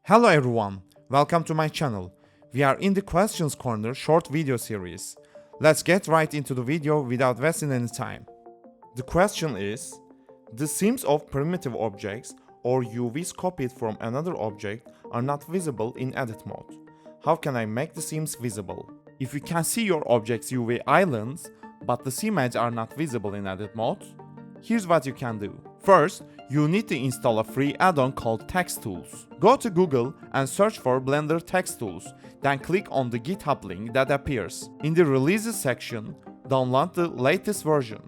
Hello everyone, welcome to my channel. We are in the Questions Corner short video series. Let's get right into the video without wasting any time. The question is, the seams of primitive objects or UVs copied from another object are not visible in edit mode. How can I make the seams visible? If you can see your object's UV islands, but the seam edges are not visible in edit mode, here's what you can do. First, you need to install a free add-on called Text Tools. Go to Google and search for Blender Text Tools, then click on the GitHub link that appears. In the Releases section, download the latest version.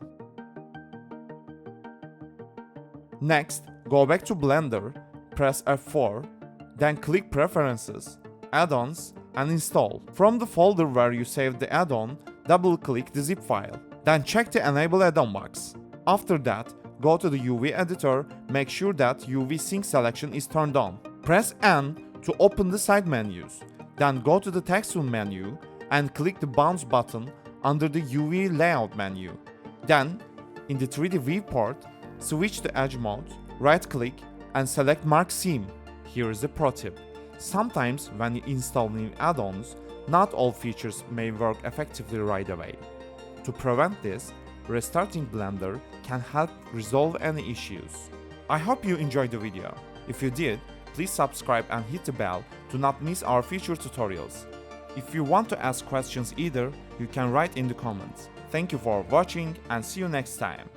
Next, go back to Blender, press F4, then click Preferences, Add-ons, and Install. From the folder where you saved the add-on, double-click the zip file. Then check the Enable Add-on box. After that, go to the UV editor, make sure that UV Sync selection is turned on. Press N to open the side menus. Then go to the Text Tool menu and click the Bounce button under the UV Layout menu. Then, in the 3D viewport, switch to Edge mode, right-click and select Mark Seam. Here is the pro tip. Sometimes when you install new add-ons, not all features may work effectively right away. To prevent this, restarting Blender can help resolve any issues. I hope you enjoyed the video. If you did, please subscribe and hit the bell to not miss our future tutorials. If you want to ask questions either, you can write in the comments. Thank you for watching and see you next time.